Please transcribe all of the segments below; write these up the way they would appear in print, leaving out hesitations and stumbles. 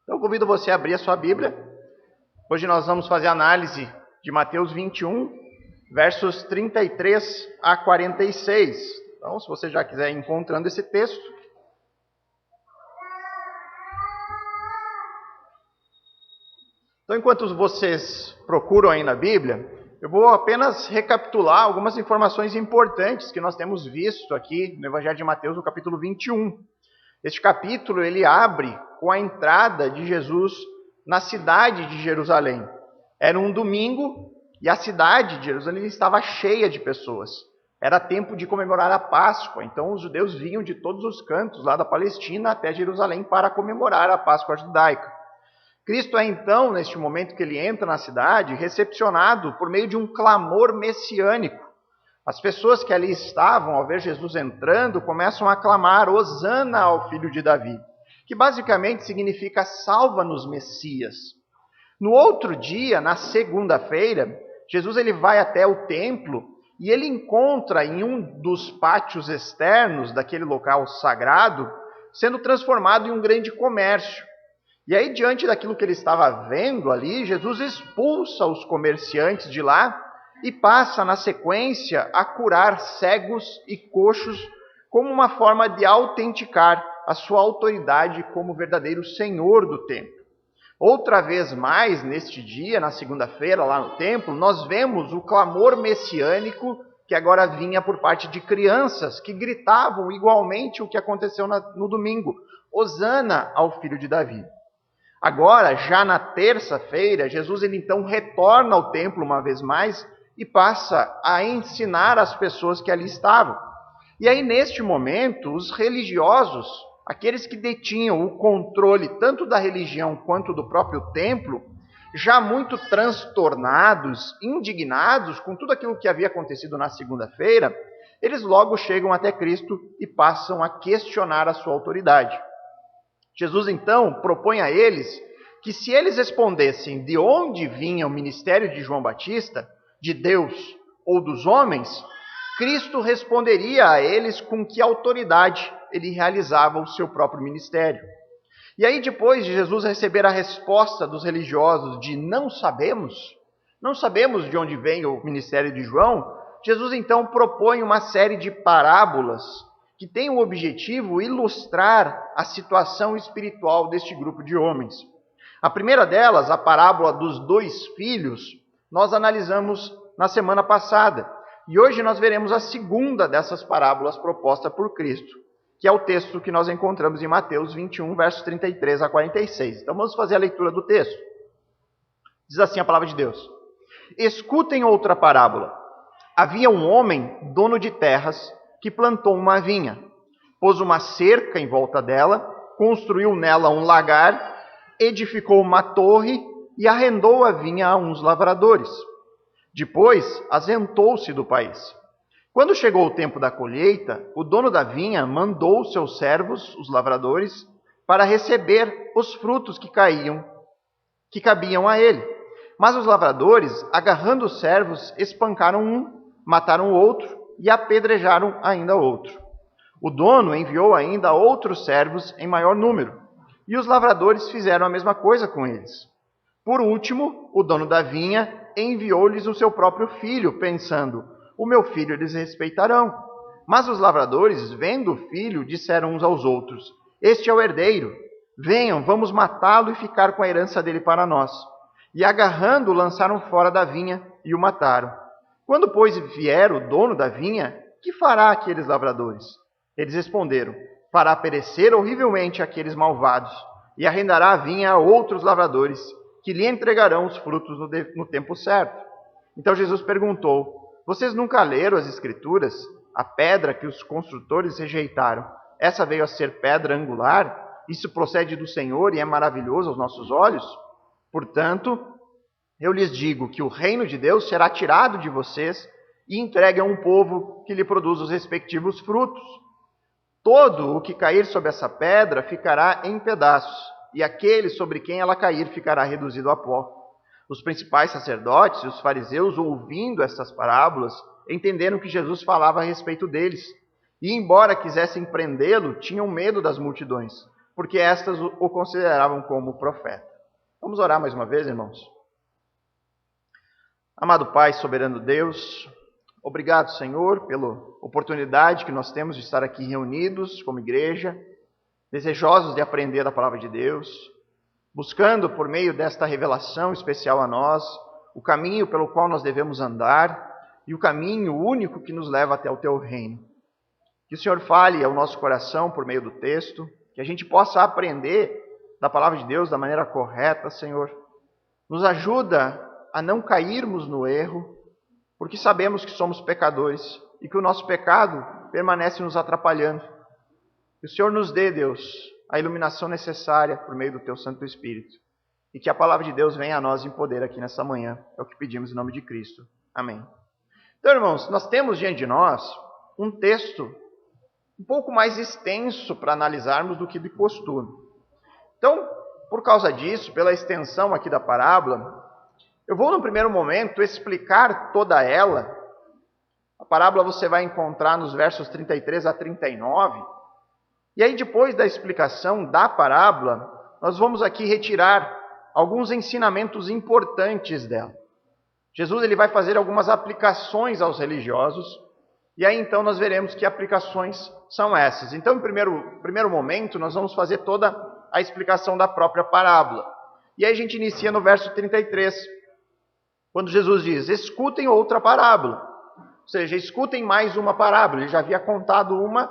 Então, convido você a abrir a sua Bíblia. Hoje nós vamos fazer a análise de Mateus 21, versos 33 a 46. Então, se você já quiser ir encontrando esse texto. Então, enquanto vocês procuram aí na Bíblia, eu vou apenas recapitular algumas informações importantes que nós temos visto aqui no Evangelho de Mateus, no capítulo 21. Este capítulo, ele abre com a entrada de Jesus na cidade de Jerusalém. Era um domingo e a cidade de Jerusalém estava cheia de pessoas. Era tempo de comemorar a Páscoa, então os judeus vinham de todos os cantos lá da Palestina até Jerusalém para comemorar a Páscoa judaica. Cristo é então, neste momento que ele entra na cidade, recepcionado por meio de um clamor messiânico. As pessoas que ali estavam, ao ver Jesus entrando, começam a clamar, Hosana ao filho de Davi, que basicamente significa salva-nos, Messias. No outro dia, na segunda-feira, Jesus ele vai até o templo e ele encontra em um dos pátios externos daquele local sagrado, sendo transformado em um grande comércio. E aí, diante daquilo que ele estava vendo ali, Jesus expulsa os comerciantes de lá e passa, na sequência, a curar cegos e coxos como uma forma de autenticar a sua autoridade como verdadeiro Senhor do templo. Outra vez mais, neste dia, na segunda-feira, lá no templo, nós vemos o clamor messiânico que agora vinha por parte de crianças que gritavam igualmente o que aconteceu no domingo, Hosana ao filho de Davi. Agora, já na terça-feira, Jesus ele então retorna ao templo uma vez mais e passa a ensinar as pessoas que ali estavam. E aí, neste momento, os religiosos, aqueles que detinham o controle tanto da religião quanto do próprio templo, já muito transtornados, indignados com tudo aquilo que havia acontecido na segunda-feira, eles logo chegam até Cristo e passam a questionar a sua autoridade. Jesus, então, propõe a eles que se eles respondessem de onde vinha o ministério de João Batista, de Deus ou dos homens, Cristo responderia a eles com que autoridade ele realizava o seu próprio ministério. E aí, depois de Jesus receber a resposta dos religiosos de não sabemos de onde vem o ministério de João, Jesus então propõe uma série de parábolas que tem o objetivo ilustrar a situação espiritual deste grupo de homens. A primeira delas, a parábola dos 2 filhos, nós analisamos na semana passada. E hoje nós veremos a segunda dessas parábolas proposta por Cristo, que é o texto que nós encontramos em Mateus 21, versos 33 a 46. Então vamos fazer a leitura do texto. Diz assim a palavra de Deus. Escutem outra parábola. Havia um homem, dono de terras, que plantou uma vinha, pôs uma cerca em volta dela, construiu nela um lagar, edificou uma torre e arrendou a vinha a uns lavradores. Depois, ausentou-se do país. Quando chegou o tempo da colheita, o dono da vinha mandou seus servos, os lavradores, para receber os frutos que cabiam a ele. Mas os lavradores, agarrando os servos, espancaram um, mataram o outro e apedrejaram ainda outro. O dono enviou ainda outros servos em maior número, e os lavradores fizeram a mesma coisa com eles. Por último, o dono da vinha enviou-lhes o seu próprio filho, pensando, o meu filho eles respeitarão. Mas os lavradores, vendo o filho, disseram uns aos outros, este é o herdeiro, venham, vamos matá-lo e ficar com a herança dele para nós. E agarrando-o, lançaram fora da vinha e o mataram. Quando, pois, vier o dono da vinha, que fará aqueles lavradores? Eles responderam, fará perecer horrivelmente aqueles malvados, e arrendará a vinha a outros lavradores, que lhe entregarão os frutos no tempo certo. Então Jesus perguntou, vocês nunca leram as Escrituras? A pedra que os construtores rejeitaram, essa veio a ser pedra angular? Isso procede do Senhor e é maravilhoso aos nossos olhos? Portanto, eu lhes digo que o reino de Deus será tirado de vocês e entregue a um povo que lhe produz os respectivos frutos. Todo o que cair sobre essa pedra ficará em pedaços, e aquele sobre quem ela cair ficará reduzido a pó. Os principais sacerdotes e os fariseus, ouvindo essas parábolas, entenderam que Jesus falava a respeito deles. E, embora quisessem prendê-lo, tinham medo das multidões, porque estas o consideravam como profeta. Vamos orar mais uma vez, irmãos? Amado Pai, soberano Deus, obrigado, Senhor, pela oportunidade que nós temos de estar aqui reunidos como igreja, desejosos de aprender a palavra de Deus, buscando por meio desta revelação especial a nós, o caminho pelo qual nós devemos andar e o caminho único que nos leva até o Teu reino. Que o Senhor fale ao nosso coração por meio do texto, que a gente possa aprender da palavra de Deus da maneira correta, Senhor. Nos ajuda a não cairmos no erro, porque sabemos que somos pecadores e que o nosso pecado permanece nos atrapalhando. Que o Senhor nos dê, Deus, a iluminação necessária por meio do Teu Santo Espírito e que a palavra de Deus venha a nós em poder aqui nessa manhã. É o que pedimos em nome de Cristo. Amém. Então, irmãos, nós temos diante de nós um texto um pouco mais extenso para analisarmos do que de costume. Então, por causa disso, pela extensão aqui da parábola, eu vou no primeiro momento explicar toda ela. A parábola você vai encontrar nos versos 33 a 39. E aí, depois da explicação da parábola, nós vamos aqui retirar alguns ensinamentos importantes dela. Jesus ele vai fazer algumas aplicações aos religiosos, e aí então nós veremos que aplicações são essas. Então, em primeiro momento, nós vamos fazer toda a explicação da própria parábola. E aí a gente inicia no verso 33, quando Jesus diz, escutem outra parábola. Ou seja, escutem mais uma parábola. Ele já havia contado uma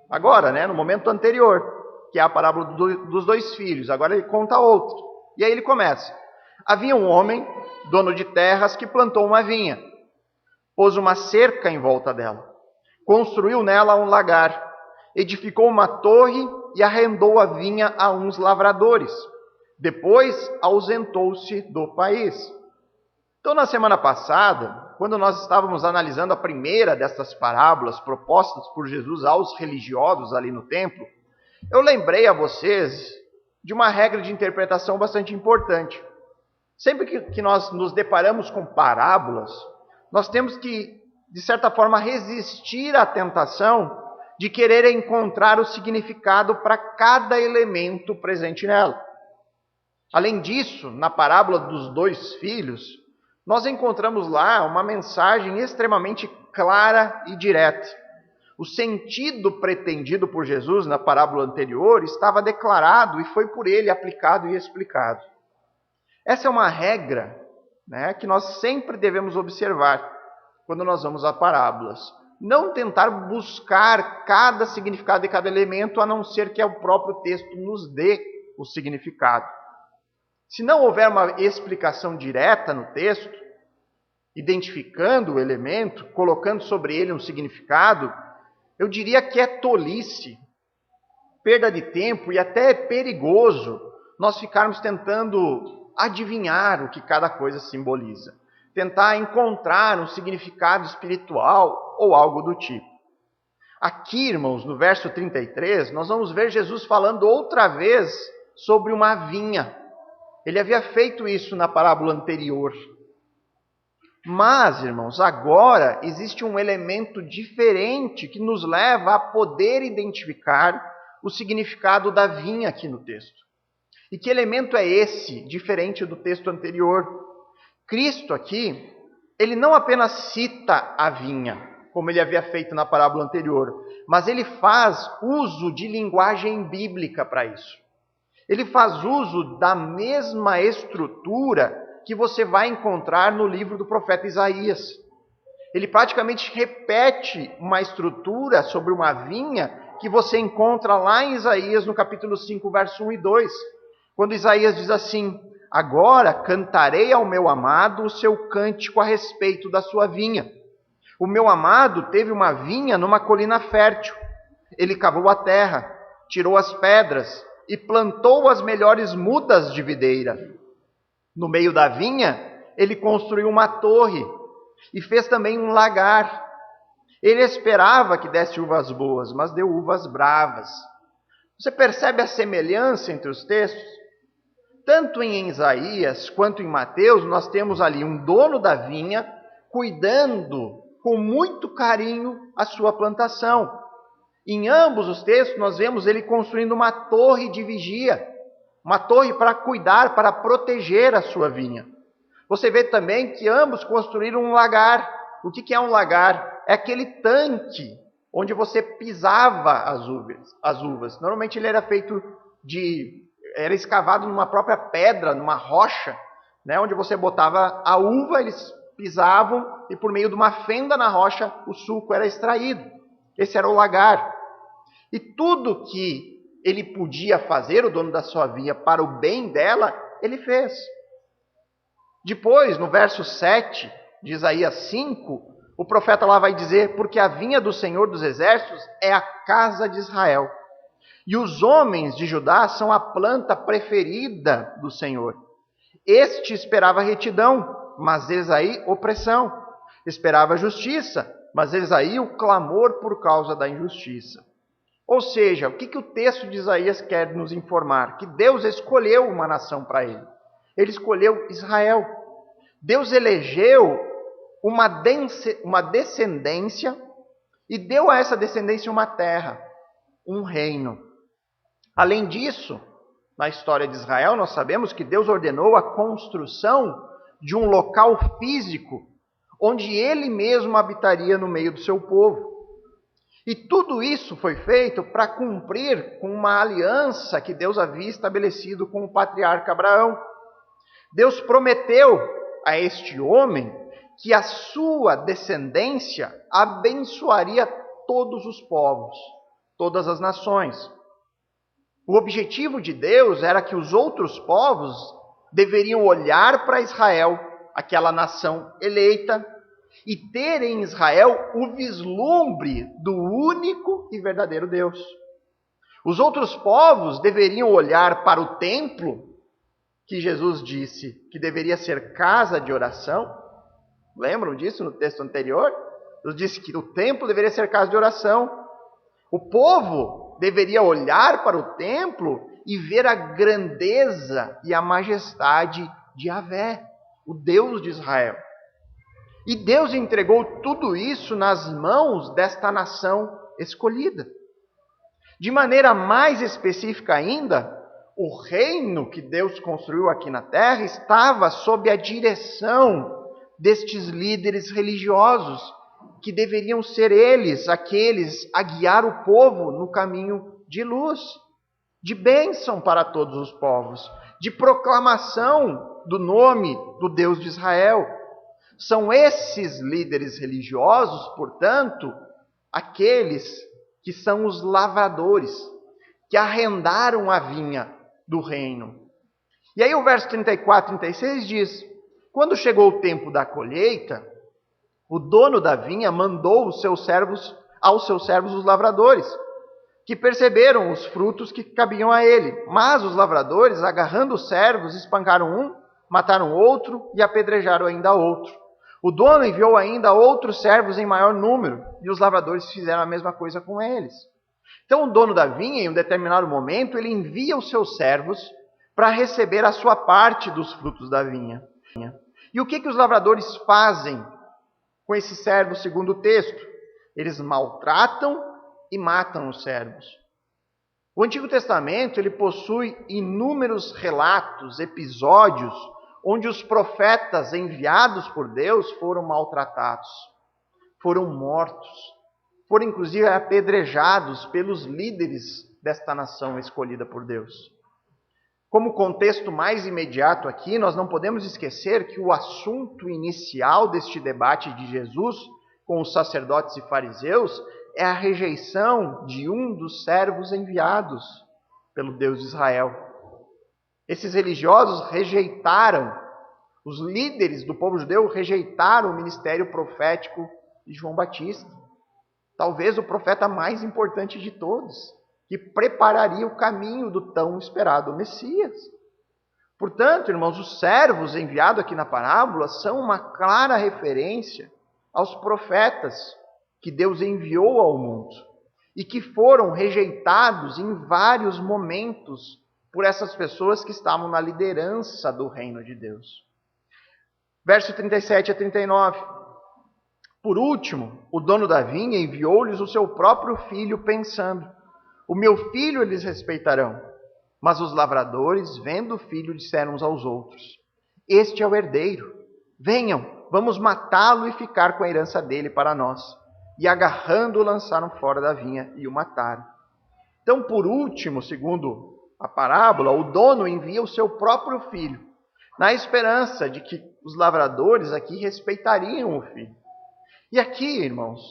agora, no momento anterior, que é a parábola dos dois filhos. Agora ele conta outra. E aí ele começa. Havia um homem, dono de terras, que plantou uma vinha. Pôs uma cerca em volta dela. Construiu nela um lagar. Edificou uma torre e arrendou a vinha a uns lavradores. Depois ausentou-se do país. Então, na semana passada, quando nós estávamos analisando a primeira dessas parábolas propostas por Jesus aos religiosos ali no templo, eu lembrei a vocês de uma regra de interpretação bastante importante. Sempre que nós nos deparamos com parábolas, nós temos que, de certa forma, resistir à tentação de querer encontrar o significado para cada elemento presente nela. Além disso, na parábola dos dois filhos, nós encontramos lá uma mensagem extremamente clara e direta. O sentido pretendido por Jesus na parábola anterior estava declarado e foi por ele aplicado e explicado. Essa é uma regra, que nós sempre devemos observar quando nós vamos a parábolas. Não tentar buscar cada significado de cada elemento, a não ser que o próprio texto nos dê o significado. Se não houver uma explicação direta no texto, identificando o elemento, colocando sobre ele um significado, eu diria que é tolice, perda de tempo e até perigoso nós ficarmos tentando adivinhar o que cada coisa simboliza. Tentar encontrar um significado espiritual ou algo do tipo. Aqui, irmãos, no verso 33, nós vamos ver Jesus falando outra vez sobre uma vinha. Ele havia feito isso na parábola anterior. Mas, irmãos, agora existe um elemento diferente que nos leva a poder identificar o significado da vinha aqui no texto. E que elemento é esse, diferente do texto anterior? Cristo aqui, ele não apenas cita a vinha, como ele havia feito na parábola anterior, mas ele faz uso de linguagem bíblica para isso. Ele faz uso da mesma estrutura que você vai encontrar no livro do profeta Isaías. Ele praticamente repete uma estrutura sobre uma vinha que você encontra lá em Isaías, no capítulo 5, verso 1 e 2, quando Isaías diz assim, agora cantarei ao meu amado o seu cântico a respeito da sua vinha. O meu amado teve uma vinha numa colina fértil. Ele cavou a terra, tirou as pedras e plantou as melhores mudas de videira. No meio da vinha, ele construiu uma torre e fez também um lagar. Ele esperava que desse uvas boas, mas deu uvas bravas. Você percebe a semelhança entre os textos? Tanto em Isaías quanto em Mateus, nós temos ali um dono da vinha cuidando com muito carinho a sua plantação. Em ambos os textos, nós vemos ele construindo uma torre de vigia, uma torre para cuidar, para proteger a sua vinha. Você vê também que ambos construíram um lagar. O que é um lagar? É aquele tanque onde você pisava as uvas. Normalmente ele era feito era escavado numa própria pedra, numa rocha, né, onde você botava a uva, eles pisavam e por meio de uma fenda na rocha o suco era extraído. Esse era o lagar. E tudo que ele podia fazer, o dono da sua vinha, para o bem dela, ele fez. Depois, no verso 7 de Isaías 5, o profeta lá vai dizer: porque a vinha do Senhor dos Exércitos é a casa de Israel, e os homens de Judá são a planta preferida do Senhor. Este esperava retidão, mas Esaí opressão. Esperava justiça, mas Esaí o clamor por causa da injustiça. Ou seja, o que o texto de Isaías quer nos informar? Que Deus escolheu uma nação para ele. Ele escolheu Israel. Deus elegeu uma descendência e deu a essa descendência uma terra, um reino. Além disso, na história de Israel, nós sabemos que Deus ordenou a construção de um local físico onde ele mesmo habitaria no meio do seu povo. E tudo isso foi feito para cumprir com uma aliança que Deus havia estabelecido com o patriarca Abraão. Deus prometeu a este homem que a sua descendência abençoaria todos os povos, todas as nações. O objetivo de Deus era que os outros povos deveriam olhar para Israel, aquela nação eleita, e ter em Israel o vislumbre do único e verdadeiro Deus. Os outros povos deveriam olhar para o templo, que Jesus disse que deveria ser casa de oração. Lembram disso no texto anterior? Jesus disse que o templo deveria ser casa de oração. O povo deveria olhar para o templo e ver a grandeza e a majestade de Yahvé, o Deus de Israel. E Deus entregou tudo isso nas mãos desta nação escolhida. De maneira mais específica ainda, o reino que Deus construiu aqui na terra estava sob a direção destes líderes religiosos, que deveriam ser eles, aqueles a guiar o povo no caminho de luz, de bênção para todos os povos, de proclamação do nome do Deus de Israel. São esses líderes religiosos, portanto, aqueles que são os lavradores, que arrendaram a vinha do reino. E aí o verso 34 e 36 diz: quando chegou o tempo da colheita, o dono da vinha mandou aos seus servos os lavradores, que perceberam os frutos que cabiam a ele. Mas os lavradores, agarrando os servos, espancaram um, mataram outro e apedrejaram ainda outro. O dono enviou ainda outros servos em maior número, e os lavradores fizeram a mesma coisa com eles. Então o dono da vinha, em um determinado momento, ele envia os seus servos para receber a sua parte dos frutos da vinha. E o que os lavradores fazem com esses servos, segundo o texto? Eles maltratam e matam os servos. O Antigo Testamento ele possui inúmeros relatos, episódios, onde os profetas enviados por Deus foram maltratados, foram mortos, foram inclusive apedrejados pelos líderes desta nação escolhida por Deus. Como contexto mais imediato aqui, nós não podemos esquecer que o assunto inicial deste debate de Jesus com os sacerdotes e fariseus é a rejeição de um dos servos enviados pelo Deus de Israel. Esses religiosos rejeitaram, os líderes do povo judeu rejeitaram o ministério profético de João Batista. Talvez o profeta mais importante de todos, que prepararia o caminho do tão esperado Messias. Portanto, irmãos, os servos enviados aqui na parábola são uma clara referência aos profetas que Deus enviou ao mundo e que foram rejeitados em vários momentos por essas pessoas que estavam na liderança do reino de Deus. Verso 37 a 39. Por último, o dono da vinha enviou-lhes o seu próprio filho, pensando: o meu filho eles respeitarão. Mas os lavradores, vendo o filho, disseram uns aos outros: este é o herdeiro. Venham, vamos matá-lo e ficar com a herança dele para nós. E agarrando-o, lançaram fora da vinha e o mataram. Então, por último, segundo a parábola, o dono envia o seu próprio filho, na esperança de que os lavradores aqui respeitariam o filho. E aqui, irmãos,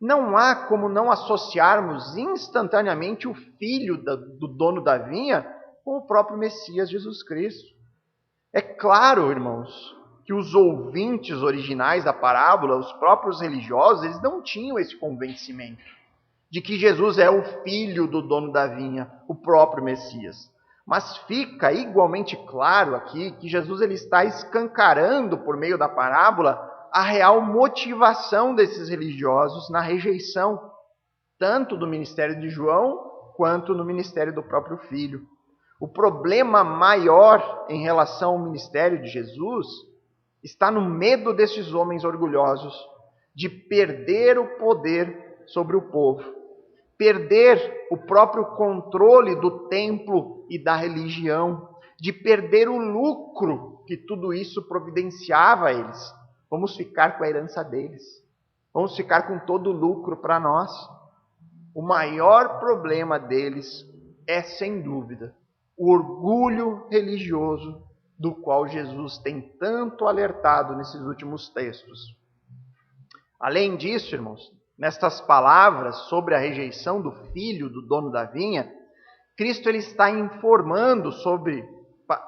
não há como não associarmos instantaneamente o filho do dono da vinha com o próprio Messias Jesus Cristo. É claro, irmãos, que os ouvintes originais da parábola, os próprios religiosos, eles não tinham esse convencimento de que Jesus é o filho do dono da vinha, o próprio Messias. Mas fica igualmente claro aqui que Jesus ele está escancarando por meio da parábola a real motivação desses religiosos na rejeição, tanto do ministério de João, quanto no ministério do próprio Filho. O problema maior em relação ao ministério de Jesus está no medo desses homens orgulhosos de perder o poder sobre o povo, perder o próprio controle do templo e da religião, de perder o lucro que tudo isso providenciava a eles. Vamos ficar com a herança deles. Vamos ficar com todo o lucro para nós. O maior problema deles é, sem dúvida, o orgulho religioso do qual Jesus tem tanto alertado nesses últimos textos. Além disso, irmãos, nestas palavras sobre a rejeição do filho do dono da vinha, Cristo ele está informando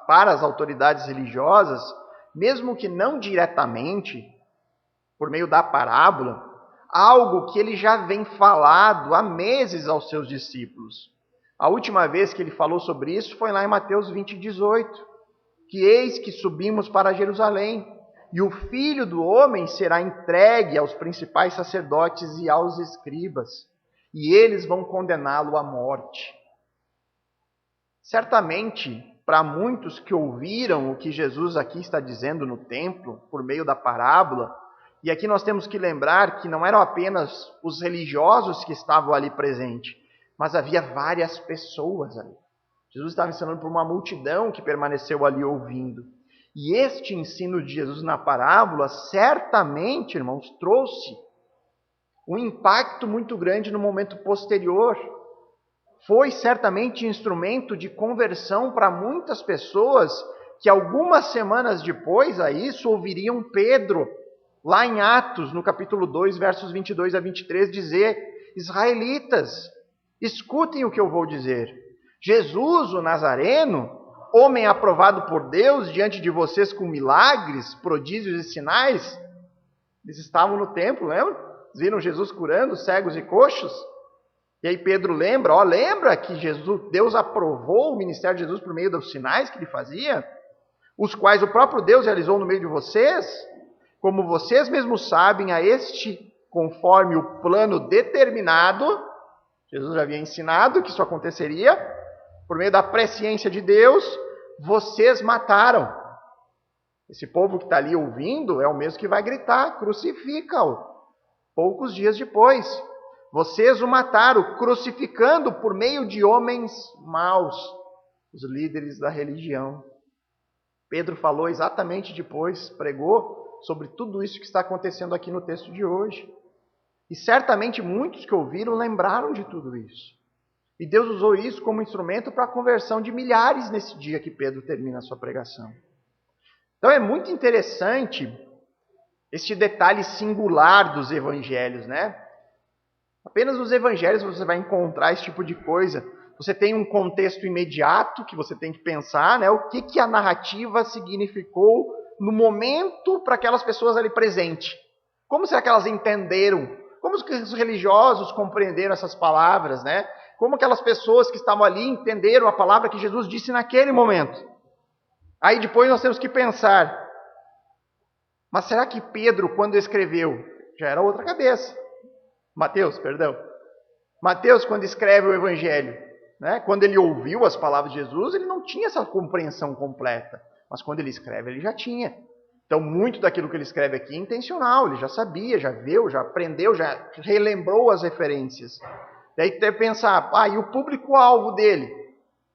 para as autoridades religiosas, mesmo que não diretamente, por meio da parábola, algo que ele já vem falado há meses aos seus discípulos. A última vez que ele falou sobre isso foi lá em Mateus 20:18, que eis que subimos para Jerusalém, e o Filho do Homem será entregue aos principais sacerdotes e aos escribas, e eles vão condená-lo à morte. Certamente, para muitos que ouviram o que Jesus aqui está dizendo no templo, por meio da parábola, e aqui nós temos que lembrar que não eram apenas os religiosos que estavam ali presentes, mas havia várias pessoas ali. Jesus estava ensinando para uma multidão que permaneceu ali ouvindo. E este ensino de Jesus na parábola, certamente, irmãos, trouxe um impacto muito grande no momento posterior. Foi certamente instrumento de conversão para muitas pessoas que algumas semanas depois a isso ouviriam Pedro, lá em Atos, no capítulo 2, versos 22 a 23, dizer: israelitas, escutem o que eu vou dizer. Jesus, o Nazareno, homem aprovado por Deus diante de vocês com milagres, prodígios e sinais. Eles estavam no templo, lembra? Viram Jesus curando cegos e coxos. E aí Pedro lembra que Deus aprovou o ministério de Jesus por meio dos sinais que ele fazia, os quais o próprio Deus realizou no meio de vocês, como vocês mesmos sabem, a este, conforme o plano determinado, Jesus já havia ensinado que isso aconteceria, por meio da presciência de Deus, vocês mataram. Esse povo que está ali ouvindo é o mesmo que vai gritar: crucifica-o. Poucos dias depois, vocês o mataram, crucificando por meio de homens maus, os líderes da religião. Pedro falou exatamente depois, pregou sobre tudo isso que está acontecendo aqui no texto de hoje. E certamente muitos que ouviram lembraram de tudo isso. E Deus usou isso como instrumento para a conversão de milhares nesse dia que Pedro termina a sua pregação. Então é muito interessante este detalhe singular dos evangelhos, né? Apenas nos evangelhos você vai encontrar esse tipo de coisa. Você tem um contexto imediato que você tem que pensar, né? O que a narrativa significou no momento para aquelas pessoas ali presentes. Como será que elas entenderam? Como os religiosos compreenderam essas palavras, né? Como aquelas pessoas que estavam ali entenderam a palavra que Jesus disse naquele momento. Aí depois nós temos que pensar, mas será que Pedro, quando escreveu, já era outra cabeça? Mateus, quando escreve o Evangelho, né? Quando ele ouviu as palavras de Jesus, ele não tinha essa compreensão completa. Mas quando ele escreve, ele já tinha. Então, muito daquilo que ele escreve aqui é intencional, ele já sabia, já viu, já aprendeu, já relembrou as referências. E aí deve pensar, e o público-alvo dele?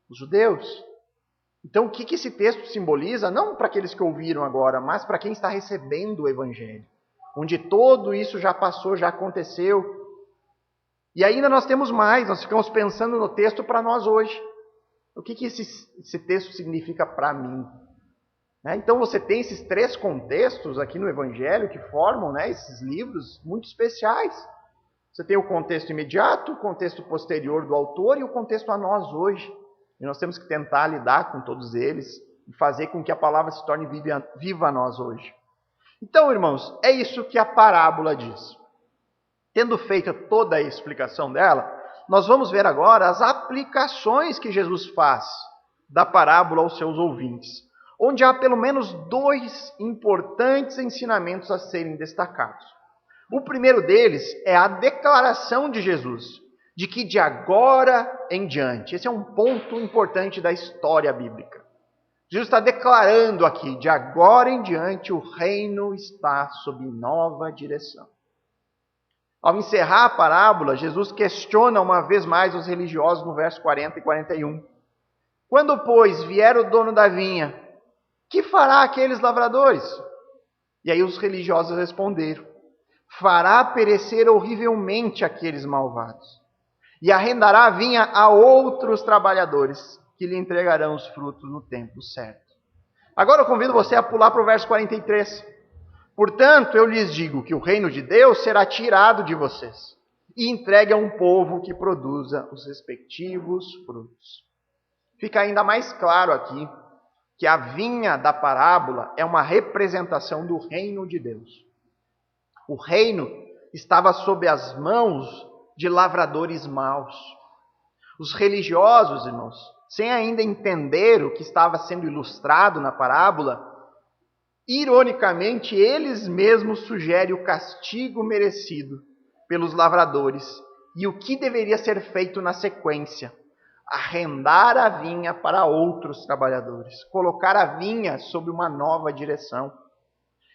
Os judeus. Então, o que esse texto simboliza? Não para aqueles que ouviram agora, mas para quem está recebendo o Evangelho. Onde tudo isso já passou, já aconteceu. E ainda nós temos mais, nós ficamos pensando no texto para nós hoje. O que esse texto significa para mim? Então você tem esses 3 contextos aqui no Evangelho que formam esses livros muito especiais. Você tem o contexto imediato, o contexto posterior do autor e o contexto a nós hoje. E nós temos que tentar lidar com todos eles e fazer com que a palavra se torne viva a nós hoje. Então, irmãos, é isso que a parábola diz. Tendo feito toda a explicação dela, nós vamos ver agora as aplicações que Jesus faz da parábola aos seus ouvintes, onde há pelo menos 2 importantes ensinamentos a serem destacados. O primeiro deles é a declaração de Jesus, de que de agora em diante, esse é um ponto importante da história bíblica. Jesus está declarando aqui, de agora em diante o reino está sob nova direção. Ao encerrar a parábola, Jesus questiona uma vez mais os religiosos no verso 40 e 41. Quando, pois, vier o dono da vinha, que fará aqueles lavradores? E aí os religiosos responderam, fará perecer horrivelmente aqueles malvados, e arrendará a vinha a outros trabalhadores, que lhe entregarão os frutos no tempo certo. Agora eu convido você a pular para o verso 43. Portanto, eu lhes digo que o reino de Deus será tirado de vocês, e entregue a um povo que produza os respectivos frutos. Fica ainda mais claro aqui, que a vinha da parábola é uma representação do reino de Deus. O reino estava sob as mãos de lavradores maus. Os religiosos, irmãos, sem ainda entender o que estava sendo ilustrado na parábola, ironicamente, eles mesmos sugerem o castigo merecido pelos lavradores e o que deveria ser feito na sequência. Arrendar a vinha para outros trabalhadores, colocar a vinha sob uma nova direção.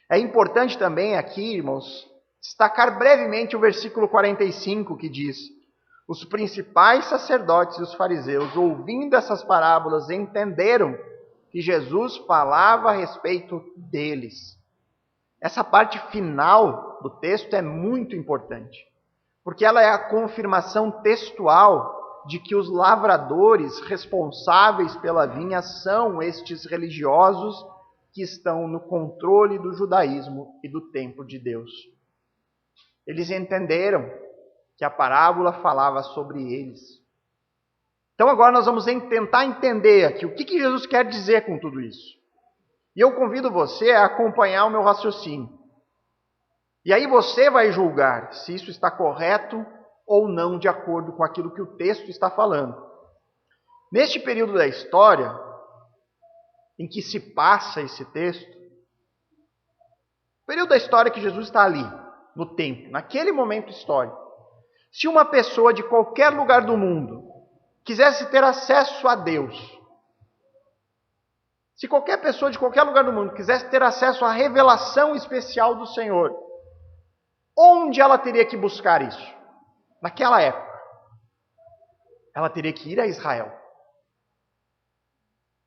É importante também aqui, irmãos, destacar brevemente o versículo 45 que diz: os principais sacerdotes e os fariseus, ouvindo essas parábolas, entenderam que Jesus falava a respeito deles. Essa parte final do texto é muito importante, porque ela é a confirmação textual de que os lavradores responsáveis pela vinha são estes religiosos que estão no controle do judaísmo e do templo de Deus. Eles entenderam que a parábola falava sobre eles. Então agora nós vamos tentar entender aqui o que Jesus quer dizer com tudo isso. E eu convido você a acompanhar o meu raciocínio. E aí você vai julgar se isso está correto ou não de acordo com aquilo que o texto está falando. Neste período da história, em que se passa esse texto, o período da história que Jesus está ali, no templo, naquele momento histórico, se uma pessoa de qualquer lugar do mundo quisesse ter acesso a Deus, se qualquer pessoa de qualquer lugar do mundo quisesse ter acesso à revelação especial do Senhor, onde ela teria que buscar isso? Naquela época, ela teria que ir a Israel.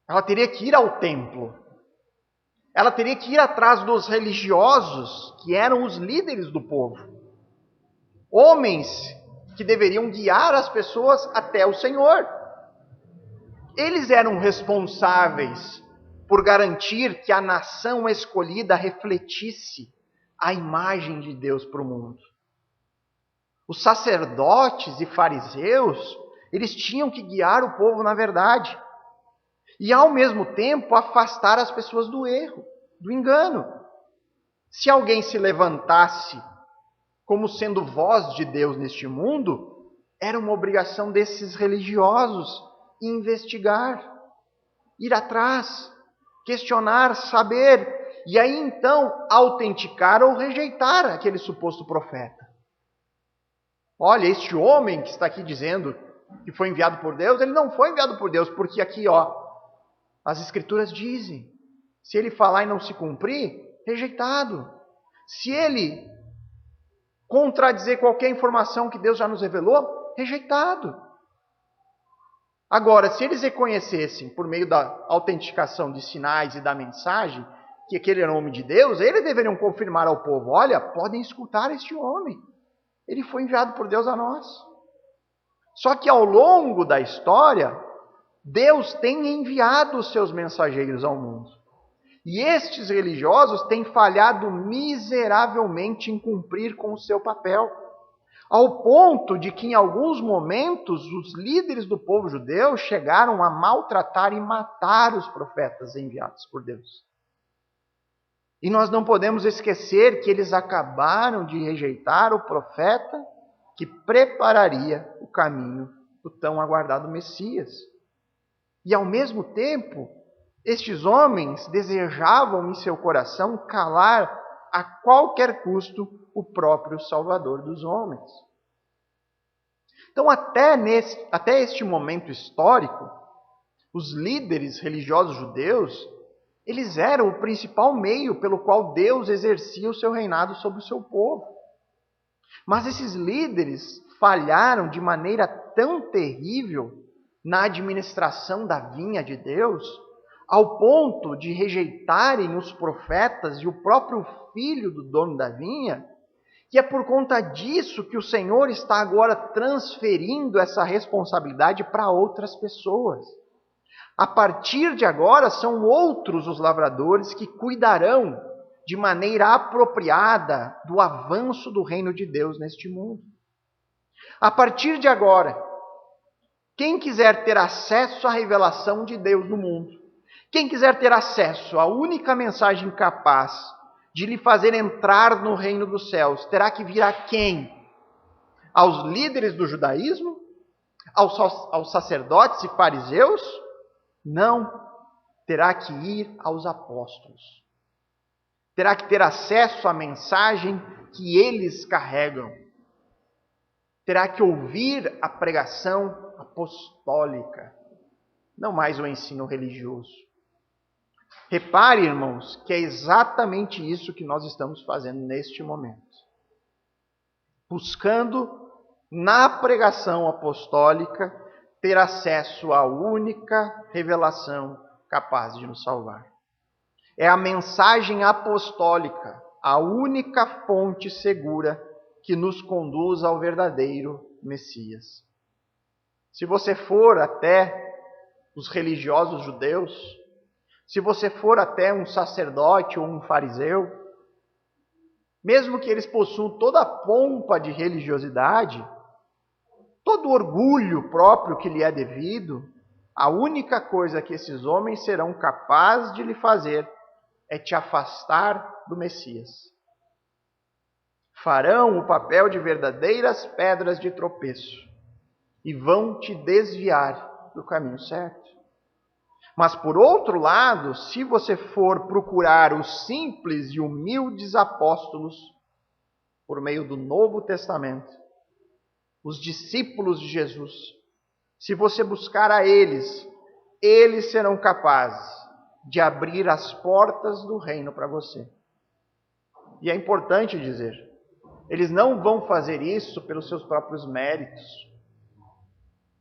Ela teria que ir ao templo. Ela teria que ir atrás dos religiosos, que eram os líderes do povo. Homens que deveriam guiar as pessoas até o Senhor. Eles eram responsáveis por garantir que a nação escolhida refletisse a imagem de Deus para o mundo. Os sacerdotes e fariseus, eles tinham que guiar o povo na verdade. E ao mesmo tempo afastar as pessoas do erro, do engano. Se alguém se levantasse como sendo voz de Deus neste mundo, era uma obrigação desses religiosos investigar, ir atrás, questionar, saber, e aí então autenticar ou rejeitar aquele suposto profeta. Olha, este homem que está aqui dizendo que foi enviado por Deus, ele não foi enviado por Deus, porque aqui, as Escrituras dizem, se ele falar e não se cumprir, rejeitado. Se ele contradizer qualquer informação que Deus já nos revelou, rejeitado. Agora, se eles reconhecessem, por meio da autenticação de sinais e da mensagem, que aquele era o homem de Deus, eles deveriam confirmar ao povo: olha, podem escutar este homem. Ele foi enviado por Deus a nós. Só que ao longo da história, Deus tem enviado os seus mensageiros ao mundo. E estes religiosos têm falhado miseravelmente em cumprir com o seu papel. Ao ponto de que, em alguns momentos, os líderes do povo judeu chegaram a maltratar e matar os profetas enviados por Deus. E nós não podemos esquecer que eles acabaram de rejeitar o profeta que prepararia o caminho do tão aguardado Messias. E ao mesmo tempo, estes homens desejavam em seu coração calar a qualquer custo o próprio Salvador dos homens. Então, até este momento histórico, os líderes religiosos judeus, eles eram o principal meio pelo qual Deus exercia o seu reinado sobre o seu povo. Mas esses líderes falharam de maneira tão terrível na administração da vinha de Deus, ao ponto de rejeitarem os profetas e o próprio filho do dono da vinha, que é por conta disso que o Senhor está agora transferindo essa responsabilidade para outras pessoas. A partir de agora, são outros os lavradores que cuidarão de maneira apropriada do avanço do reino de Deus neste mundo. A partir de agora, quem quiser ter acesso à revelação de Deus no mundo, quem quiser ter acesso à única mensagem capaz de lhe fazer entrar no reino dos céus, terá que vir a quem? Aos líderes do judaísmo? Aos sacerdotes e fariseus? Não. Terá que ir aos apóstolos. Terá que ter acesso à mensagem que eles carregam. Terá que ouvir a pregação apostólica, não mais o ensino religioso. Repare, irmãos, que é exatamente isso que nós estamos fazendo neste momento. Buscando, na pregação apostólica, ter acesso à única revelação capaz de nos salvar. É a mensagem apostólica, a única fonte segura que nos conduz ao verdadeiro Messias. Se você for até os religiosos judeus, se você for até um sacerdote ou um fariseu, mesmo que eles possuam toda a pompa de religiosidade, todo o orgulho próprio que lhe é devido, a única coisa que esses homens serão capazes de lhe fazer é te afastar do Messias. Farão o papel de verdadeiras pedras de tropeço e vão te desviar do caminho certo. Mas, por outro lado, se você for procurar os simples e humildes apóstolos, por meio do Novo Testamento, os discípulos de Jesus, se você buscar a eles, eles serão capazes de abrir as portas do reino para você. E é importante dizer, eles não vão fazer isso pelos seus próprios méritos.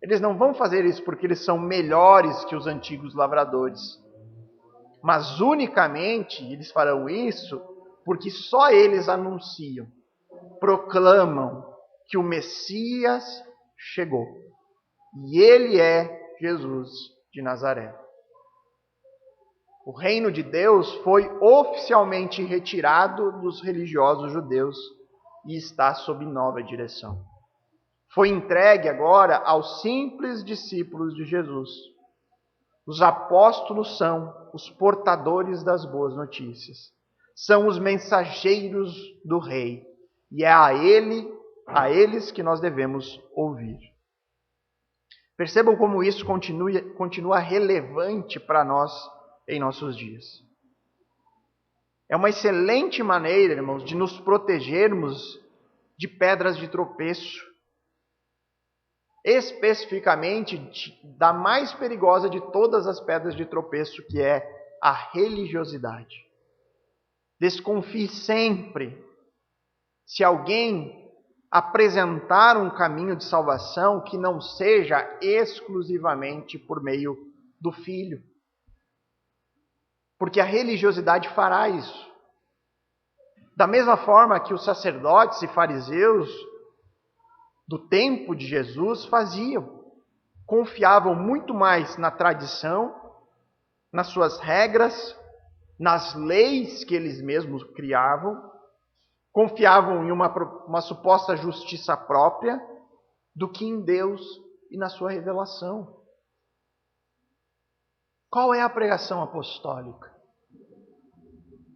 Eles não vão fazer isso porque eles são melhores que os antigos lavradores. Mas unicamente eles farão isso porque só eles anunciam, proclamam que o Messias chegou. E ele é Jesus de Nazaré. O reino de Deus foi oficialmente retirado dos religiosos judeus e está sob nova direção. Foi entregue agora aos simples discípulos de Jesus. Os apóstolos são os portadores das boas notícias. São os mensageiros do rei. E é a eles que nós devemos ouvir. Percebam como isso continua relevante para nós em nossos dias. É uma excelente maneira, irmãos, de nos protegermos de pedras de tropeço. Especificamente da mais perigosa de todas as pedras de tropeço, que é a religiosidade. Desconfie sempre. Se alguém apresentar um caminho de salvação que não seja exclusivamente por meio do Filho. Porque a religiosidade fará isso. Da mesma forma que os sacerdotes e fariseus do tempo de Jesus faziam. Confiavam muito mais na tradição, nas suas regras, nas leis que eles mesmos criavam, confiavam em uma suposta justiça própria, do que em Deus e na sua revelação. Qual é a pregação apostólica?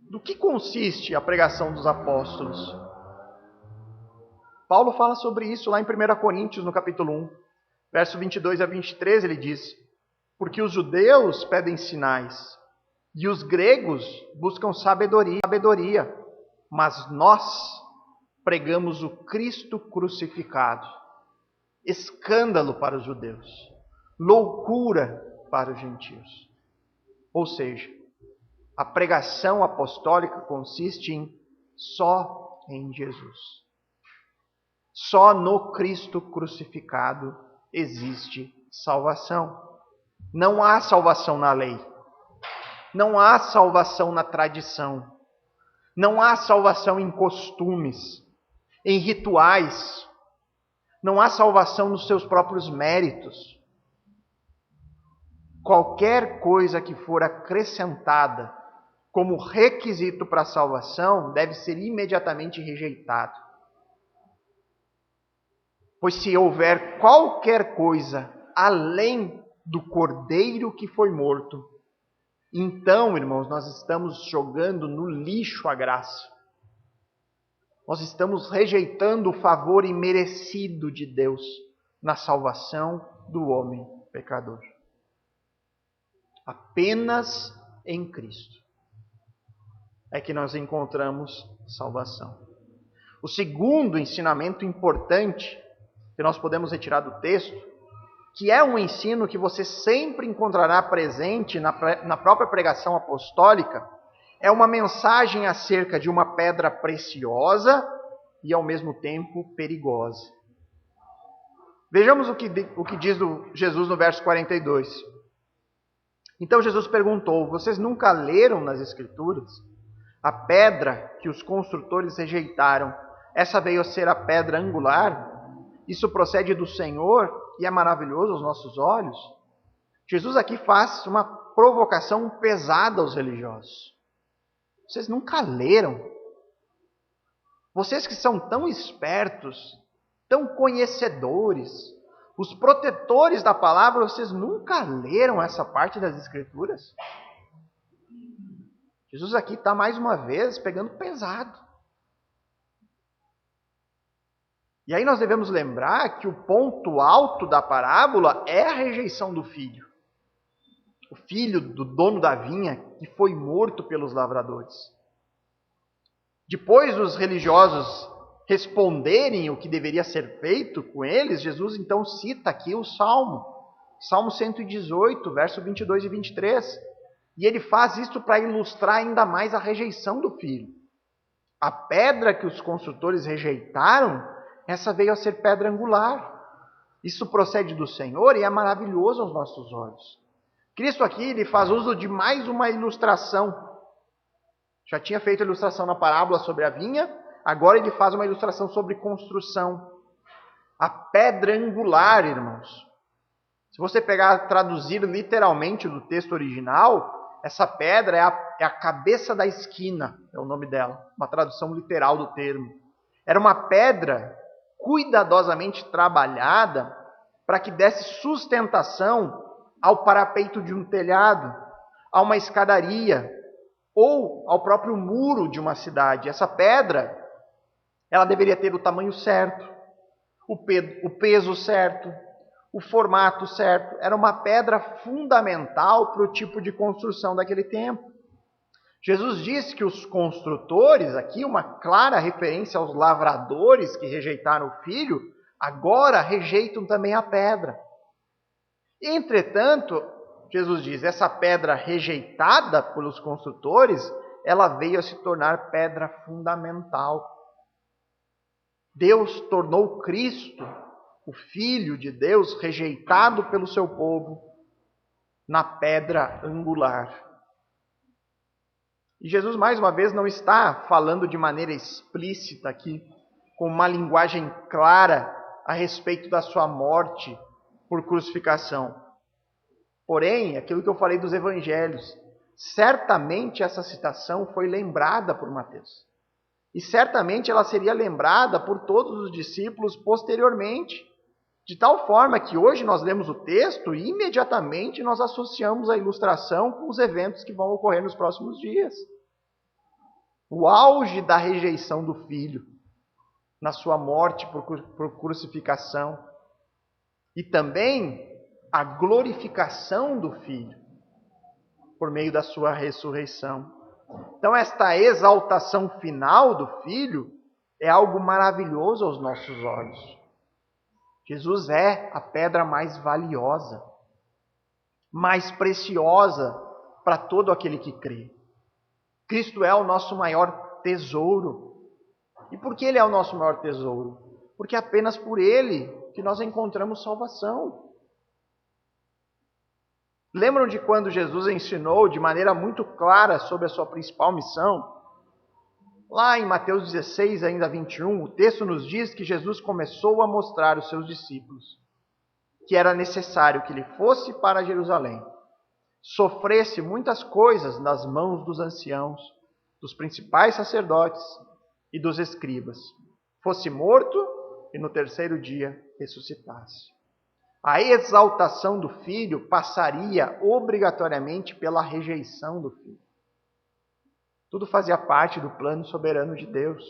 Do que consiste a pregação dos apóstolos? Paulo fala sobre isso lá em 1 Coríntios, no capítulo 1, verso 22 a 23, ele diz: porque os judeus pedem sinais, e os gregos buscam sabedoria, mas nós pregamos o Cristo crucificado, escândalo para os judeus, loucura para os gentios. Ou seja, a pregação apostólica consiste só em Jesus. Só no Cristo crucificado existe salvação. Não há salvação na lei. Não há salvação na tradição. Não há salvação em costumes, em rituais. Não há salvação nos seus próprios méritos. Qualquer coisa que for acrescentada como requisito para a salvação deve ser imediatamente rejeitado. Pois se houver qualquer coisa além do Cordeiro que foi morto, então, irmãos, nós estamos jogando no lixo a graça. Nós estamos rejeitando o favor imerecido de Deus na salvação do homem pecador. Apenas em Cristo é que nós encontramos salvação. O segundo ensinamento importante que nós podemos retirar do texto, que é um ensino que você sempre encontrará presente na própria pregação apostólica, é uma mensagem acerca de uma pedra preciosa e ao mesmo tempo perigosa. Vejamos o que diz Jesus no verso 42. Então Jesus perguntou: vocês nunca leram nas Escrituras? A pedra que os construtores rejeitaram, essa veio a ser a pedra angular? Isso procede do Senhor e é maravilhoso aos nossos olhos? Jesus aqui faz uma provocação pesada aos religiosos. Vocês nunca leram? Vocês que são tão espertos, tão conhecedores, os protetores da palavra, vocês nunca leram essa parte das Escrituras? Jesus aqui está mais uma vez pegando pesado. E aí nós devemos lembrar que o ponto alto da parábola é a rejeição do filho. O filho do dono da vinha que foi morto pelos lavradores. Depois dos religiosos responderem o que deveria ser feito com eles, Jesus então cita aqui o Salmo. Salmo 118, verso 22 e 23. E ele faz isso para ilustrar ainda mais a rejeição do filho. A pedra que os construtores rejeitaram, essa veio a ser pedra angular. Isso procede do Senhor e é maravilhoso aos nossos olhos. Cristo aqui ele faz uso de mais uma ilustração. Já tinha feito a ilustração na parábola sobre a vinha, agora ele faz uma ilustração sobre construção. A pedra angular, irmãos. Se você traduzir literalmente do texto original, essa pedra é a cabeça da esquina, é o nome dela, uma tradução literal do termo. Era uma pedra cuidadosamente trabalhada para que desse sustentação ao parapeito de um telhado, a uma escadaria ou ao próprio muro de uma cidade. Essa pedra, ela deveria ter o tamanho certo, o peso certo, o formato certo. Era uma pedra fundamental para o tipo de construção daquele tempo. Jesus disse que os construtores, aqui uma clara referência aos lavradores que rejeitaram o filho, agora rejeitam também a pedra. Entretanto, Jesus diz, essa pedra rejeitada pelos construtores ela veio a se tornar pedra fundamental. Deus tornou Cristo, o Filho de Deus, rejeitado pelo seu povo, na pedra angular. E Jesus, mais uma vez, não está falando de maneira explícita aqui, com uma linguagem clara a respeito da sua morte por crucificação. Porém, aquilo que eu falei dos evangelhos, certamente essa citação foi lembrada por Mateus. E certamente ela seria lembrada por todos os discípulos posteriormente. De tal forma que hoje nós lemos o texto e imediatamente nós associamos a ilustração com os eventos que vão ocorrer nos próximos dias. O auge da rejeição do Filho, na sua morte por crucificação. E também a glorificação do Filho, por meio da sua ressurreição. Então esta exaltação final do Filho é algo maravilhoso aos nossos olhos. Jesus é a pedra mais valiosa, mais preciosa para todo aquele que crê. Cristo é o nosso maior tesouro. E por que Ele é o nosso maior tesouro? Porque é apenas por Ele que nós encontramos salvação. Lembram de quando Jesus ensinou de maneira muito clara sobre a sua principal missão? Lá em Mateus 16, ainda 21, o texto nos diz que Jesus começou a mostrar aos seus discípulos que era necessário que ele fosse para Jerusalém, sofresse muitas coisas nas mãos dos anciãos, dos principais sacerdotes e dos escribas, fosse morto e no terceiro dia ressuscitasse. A exaltação do Filho passaria obrigatoriamente pela rejeição do Filho. Tudo fazia parte do plano soberano de Deus.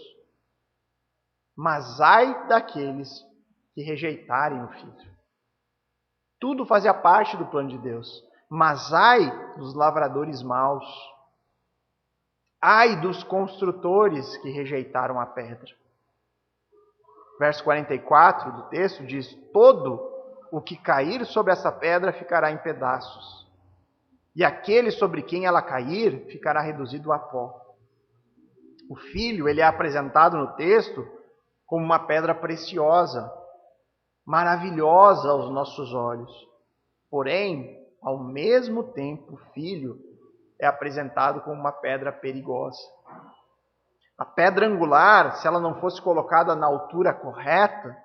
Mas ai daqueles que rejeitarem o Filho. Tudo fazia parte do plano de Deus. Mas ai dos lavradores maus. Ai dos construtores que rejeitaram a pedra. Verso 44 do texto diz: todo o que cair sobre essa pedra ficará em pedaços. E aquele sobre quem ela cair ficará reduzido a pó. O Filho, ele é apresentado no texto como uma pedra preciosa, maravilhosa aos nossos olhos. Porém, ao mesmo tempo, o Filho é apresentado como uma pedra perigosa. A pedra angular, se ela não fosse colocada na altura correta,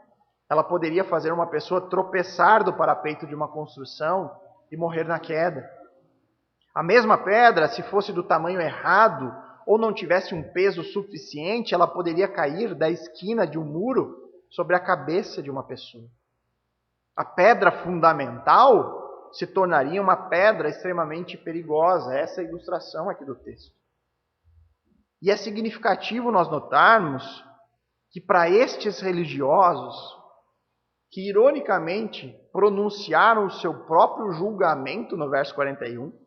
ela poderia fazer uma pessoa tropeçar do parapeito de uma construção e morrer na queda. A mesma pedra, se fosse do tamanho errado ou não tivesse um peso suficiente, ela poderia cair da esquina de um muro sobre a cabeça de uma pessoa. A pedra fundamental se tornaria uma pedra extremamente perigosa. Essa é a ilustração aqui do texto. E é significativo nós notarmos que para estes religiosos, que ironicamente pronunciaram o seu próprio julgamento no verso 41,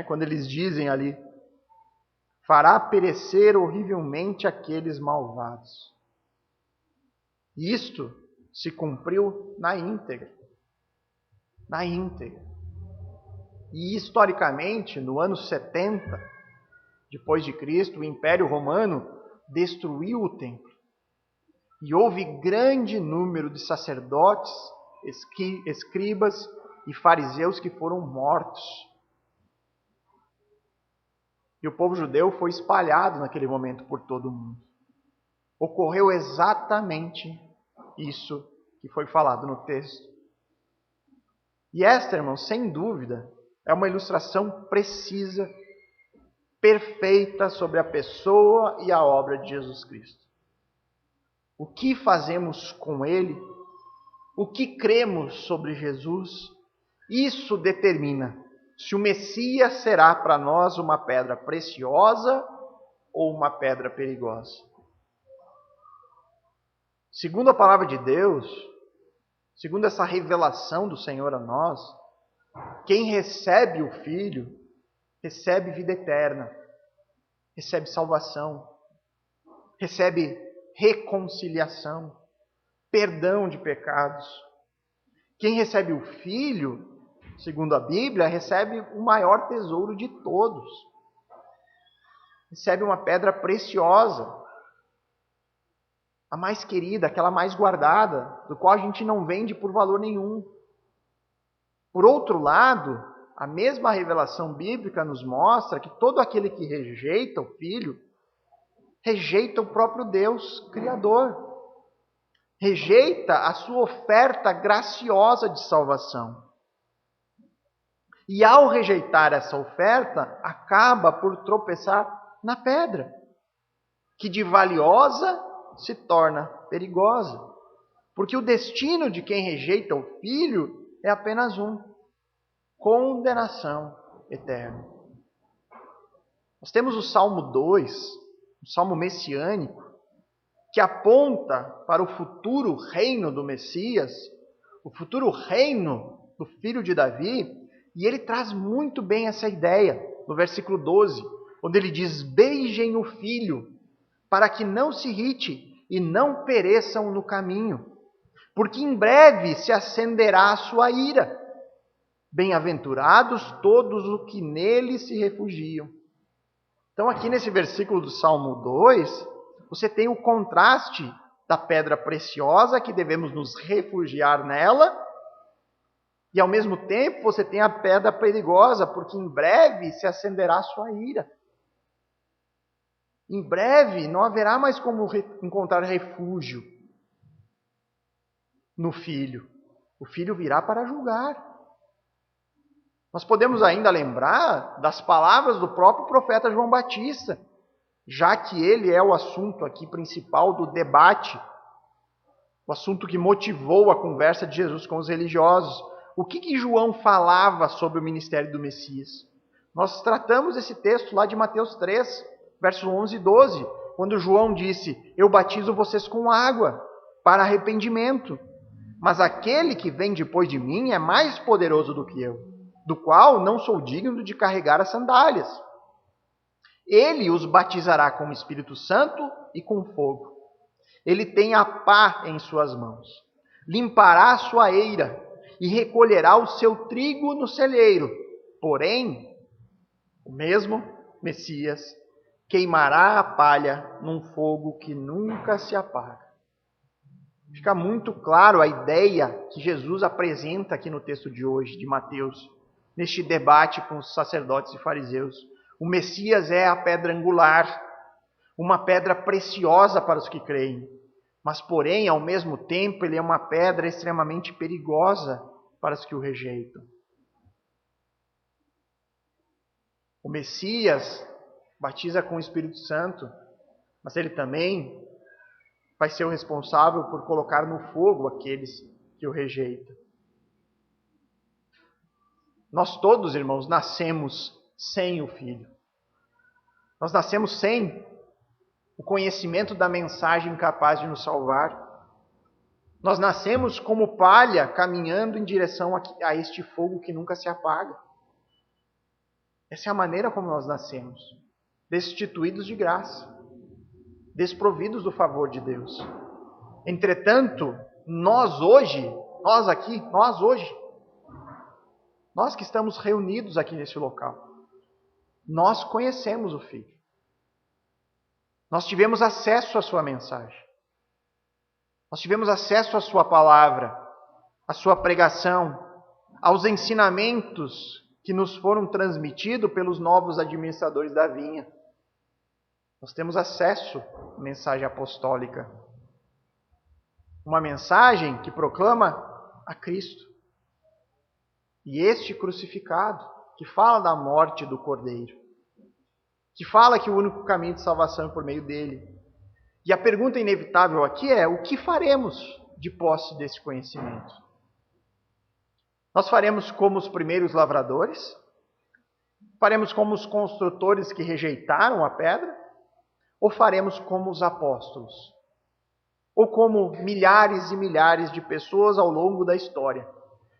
quando eles dizem ali: fará perecer horrivelmente aqueles malvados. Isto se cumpriu na íntegra. Na íntegra. E historicamente, no ano 70, depois de Cristo, o Império Romano destruiu o templo. E houve grande número de sacerdotes, escribas e fariseus que foram mortos. E o povo judeu foi espalhado naquele momento por todo o mundo. Ocorreu exatamente isso que foi falado no texto. E esta, irmãos, sem dúvida, é uma ilustração precisa, perfeita sobre a pessoa e a obra de Jesus Cristo. O que fazemos com Ele, o que cremos sobre Jesus, isso determina se o Messias será para nós uma pedra preciosa ou uma pedra perigosa. Segundo a palavra de Deus, segundo essa revelação do Senhor a nós, quem recebe o Filho, recebe vida eterna, recebe salvação, recebe reconciliação, perdão de pecados. Quem recebe o Filho, segundo a Bíblia, recebe o maior tesouro de todos. recebe uma pedra preciosa, a mais querida, aquela mais guardada, do qual a gente não vende por valor nenhum. Por outro lado, a mesma revelação bíblica nos mostra que todo aquele que rejeita o Filho, rejeita o próprio Deus Criador. Rejeita a sua oferta graciosa de salvação. E ao rejeitar essa oferta, acaba por tropeçar na pedra, que de valiosa se torna perigosa. Porque o destino de quem rejeita o Filho é apenas um: condenação eterna. Nós temos o Salmo 2, o Salmo messiânico, que aponta para o futuro reino do Messias, o futuro reino do filho de Davi, e ele traz muito bem essa ideia, no versículo 12, onde ele diz: beijem o filho, para que não se irrite e não pereçam no caminho, porque em breve se acenderá a sua ira. Bem-aventurados todos os que nele se refugiam. Então aqui nesse versículo do Salmo 2, você tem o contraste da pedra preciosa, que devemos nos refugiar nela, e ao mesmo tempo você tem a pedra perigosa, porque em breve se acenderá a sua ira. Em breve não haverá mais como encontrar refúgio no Filho. O Filho virá para julgar. Nós podemos ainda lembrar das palavras do próprio profeta João Batista, já que ele é o assunto aqui principal do debate, o assunto que motivou a conversa de Jesus com os religiosos. O que João falava sobre o ministério do Messias? Nós tratamos esse texto lá de Mateus 3, versos 11 e 12, quando João disse: eu batizo vocês com água para arrependimento, mas aquele que vem depois de mim é mais poderoso do que eu, do qual não sou digno de carregar as sandálias. Ele os batizará com o Espírito Santo e com fogo. Ele tem a pá em suas mãos. Limpará a sua eira e recolherá o seu trigo no celeiro. Porém, o mesmo Messias queimará a palha num fogo que nunca se apaga. Fica muito claro a ideia que Jesus apresenta aqui no texto de hoje, de Mateus, neste debate com os sacerdotes e fariseus. O Messias é a pedra angular, uma pedra preciosa para os que creem, mas, porém, ao mesmo tempo, ele é uma pedra extremamente perigosa para os que o rejeitam. O Messias batiza com o Espírito Santo, mas ele também vai ser o responsável por colocar no fogo aqueles que o rejeitam. Nós todos, irmãos, nascemos sem o Filho. Nós nascemos sem o conhecimento da mensagem capaz de nos salvar. Nós nascemos como palha caminhando em direção a este fogo que nunca se apaga. Essa é a maneira como nós nascemos, destituídos de graça, desprovidos do favor de Deus. Entretanto, nós hoje, nós que estamos reunidos aqui nesse local, nós conhecemos o Filho. Nós tivemos acesso à sua mensagem. Nós tivemos acesso à sua palavra, à sua pregação, aos ensinamentos que nos foram transmitidos pelos novos administradores da vinha. Nós temos acesso à mensagem apostólica. Uma mensagem que proclama a Cristo. E este crucificado, que fala da morte do Cordeiro. Que fala que o único caminho de salvação é por meio dele. E a pergunta inevitável aqui é: o que faremos de posse desse conhecimento? Nós faremos como os primeiros lavradores? Faremos como os construtores que rejeitaram a pedra? Ou faremos como os apóstolos? Ou como milhares e milhares de pessoas ao longo da história,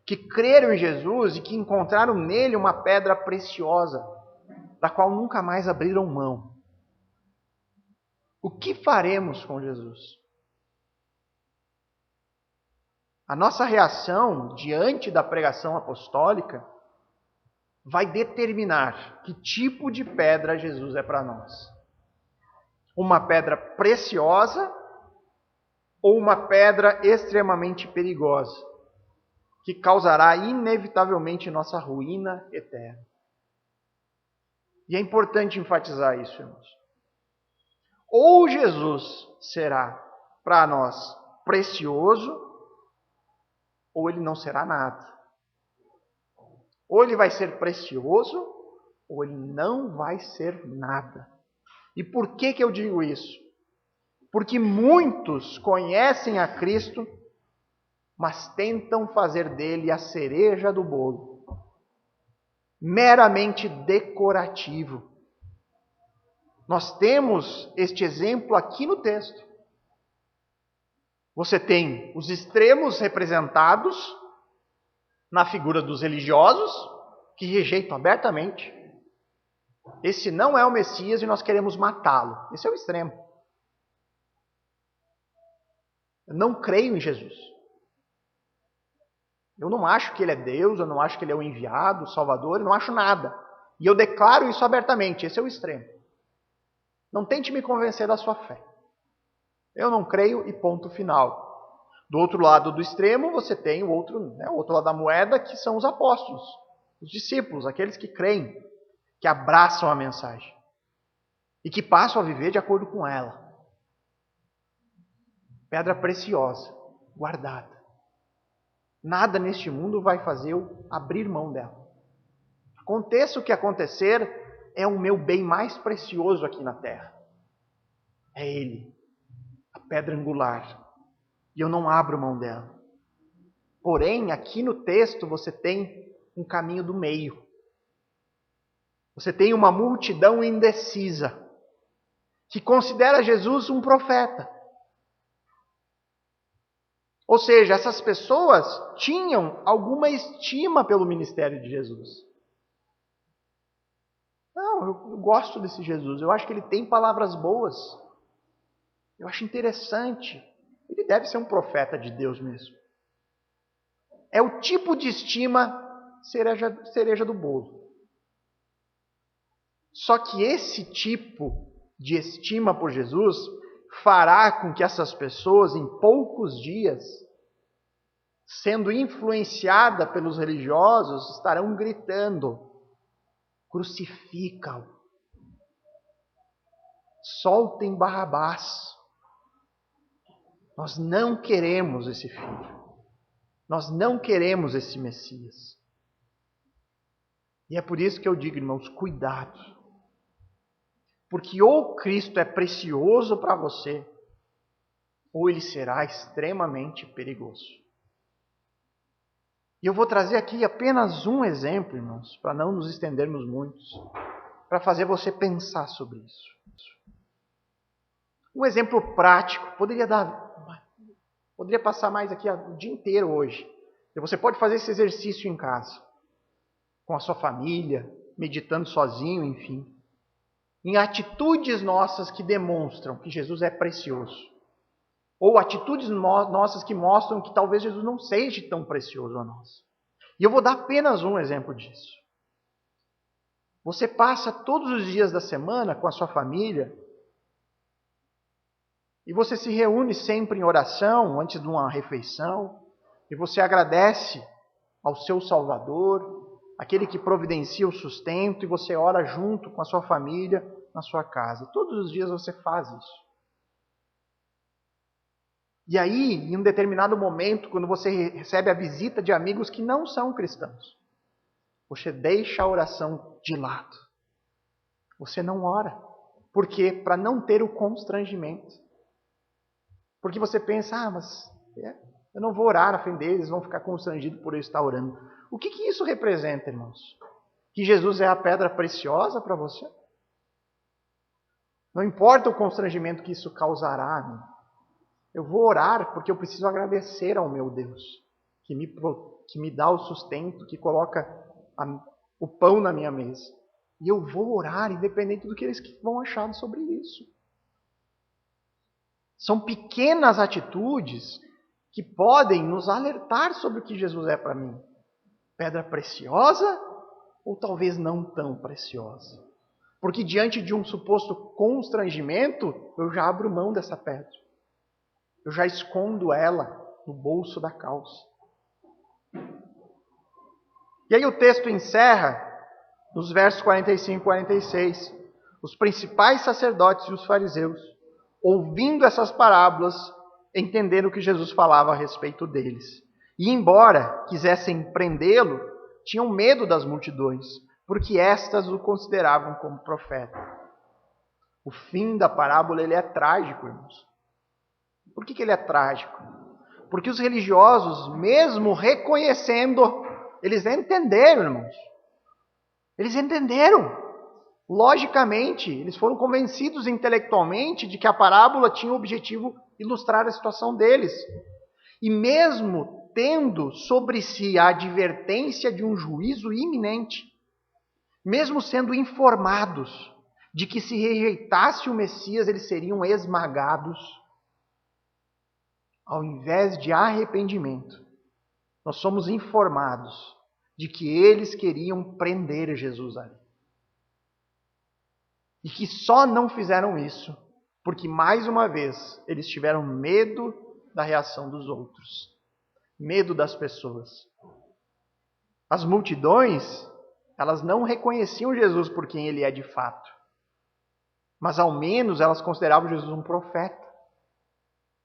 que creram em Jesus e que encontraram nele uma pedra preciosa, da qual nunca mais abriram mão? O que faremos com Jesus? A nossa reação diante da pregação apostólica vai determinar que tipo de pedra Jesus é para nós. Uma pedra preciosa ou uma pedra extremamente perigosa, que causará inevitavelmente nossa ruína eterna. E é importante enfatizar isso, irmãos. Ou Jesus será para nós precioso, ou ele não será nada. Ou ele vai ser precioso, ou ele não vai ser nada. E por que eu digo isso? Porque muitos conhecem a Cristo, mas tentam fazer dele a cereja do bolo, meramente decorativo. Nós temos este exemplo aqui no texto. Você tem os extremos representados na figura dos religiosos, que rejeitam abertamente. Esse não é o Messias e nós queremos matá-lo. Esse é o extremo. Eu não creio em Jesus. Eu não acho que ele é Deus, eu não acho que ele é o enviado, o Salvador, eu não acho nada. E eu declaro isso abertamente. Esse é o extremo. Não tente me convencer da sua fé. Eu não creio e ponto final. Do outro lado do extremo, você tem o outro lado da moeda, que são os apóstolos, os discípulos, aqueles que creem, que abraçam a mensagem e que passam a viver de acordo com ela. Pedra preciosa, guardada. Nada neste mundo vai fazer eu abrir mão dela. Aconteça o que acontecer, é o meu bem mais precioso aqui na terra. É ele, a pedra angular. E eu não abro mão dela. Porém, aqui no texto você tem um caminho do meio. Você tem uma multidão indecisa, que considera Jesus um profeta. Ou seja, essas pessoas tinham alguma estima pelo ministério de Jesus. Não, eu gosto desse Jesus, eu acho que ele tem palavras boas. Eu acho interessante. Ele deve ser um profeta de Deus mesmo. É o tipo de estima cereja do bolo. Só que esse tipo de estima por Jesus fará com que essas pessoas, em poucos dias, sendo influenciadas pelos religiosos, estarão gritando: crucifica-o, soltem Barrabás. Nós não queremos esse filho. Nós não queremos esse Messias. E é por isso que eu digo, irmãos, cuidado. Porque ou Cristo é precioso para você, ou ele será extremamente perigoso. E eu vou trazer aqui apenas um exemplo, irmãos, para não nos estendermos muito, para fazer você pensar sobre isso. Um exemplo prático, poderia passar mais aqui o dia inteiro hoje. E você pode fazer esse exercício em casa, com a sua família, meditando sozinho, enfim. Em atitudes nossas que demonstram que Jesus é precioso. Ou atitudes nossas que mostram que talvez Jesus não seja tão precioso a nós. E eu vou dar apenas um exemplo disso. Você passa todos os dias da semana com a sua família e você se reúne sempre em oração, antes de uma refeição, e você agradece ao seu Salvador, aquele que providencia o sustento, e você ora junto com a sua família na sua casa. Todos os dias você faz isso. E aí, em um determinado momento, quando você recebe a visita de amigos que não são cristãos, você deixa a oração de lado. Você não ora. Por quê? Para não ter o constrangimento. Porque você pensa, mas eu não vou orar na frente deles, eles vão ficar constrangidos por eu estar orando. O que isso representa, irmãos? Que Jesus é a pedra preciosa para você? Não importa o constrangimento que isso causará a mim. Eu vou orar porque eu preciso agradecer ao meu Deus, que me dá o sustento, que coloca o pão na minha mesa. E eu vou orar independente do que eles vão achar sobre isso. São pequenas atitudes que podem nos alertar sobre o que Jesus é para mim. Pedra preciosa ou talvez não tão preciosa? Porque diante de um suposto constrangimento, eu já abro mão dessa pedra. Eu já escondo ela no bolso da calça. E aí o texto encerra nos versos 45 e 46. Os principais sacerdotes e os fariseus, ouvindo essas parábolas, entenderam o que Jesus falava a respeito deles. E embora quisessem prendê-lo, tinham medo das multidões, porque estas o consideravam como profeta. O fim da parábola ele é trágico, irmãos. Por que ele é trágico? Porque os religiosos, mesmo reconhecendo, eles entenderam, irmãos. Eles entenderam. Logicamente, eles foram convencidos intelectualmente de que a parábola tinha o objetivo de ilustrar a situação deles. E mesmo tendo sobre si a advertência de um juízo iminente, mesmo sendo informados de que se rejeitasse o Messias, eles seriam esmagados, ao invés de arrependimento, nós somos informados de que eles queriam prender Jesus ali. E que só não fizeram isso porque, mais uma vez, eles tiveram medo da reação dos outros. Medo das pessoas. As multidões, elas não reconheciam Jesus por quem ele é de fato. Mas, ao menos, elas consideravam Jesus um profeta.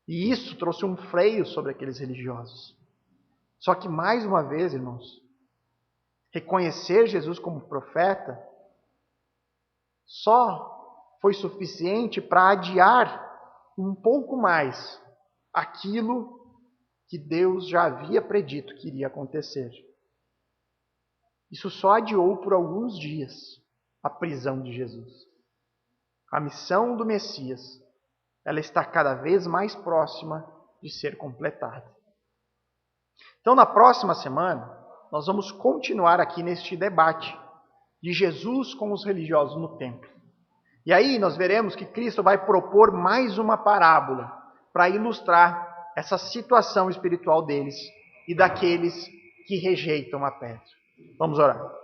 E isso trouxe um freio sobre aqueles religiosos. Só que, mais uma vez, irmãos, reconhecer Jesus como profeta só foi suficiente para adiar um pouco mais aquilo que Deus já havia predito que iria acontecer. Isso só adiou por alguns dias a prisão de Jesus. A missão do Messias, ela está cada vez mais próxima de ser completada. Então, na próxima semana, nós vamos continuar aqui neste debate de Jesus com os religiosos no templo. E aí nós veremos que Cristo vai propor mais uma parábola para ilustrar essa situação espiritual deles e daqueles que rejeitam a pedra. Vamos orar.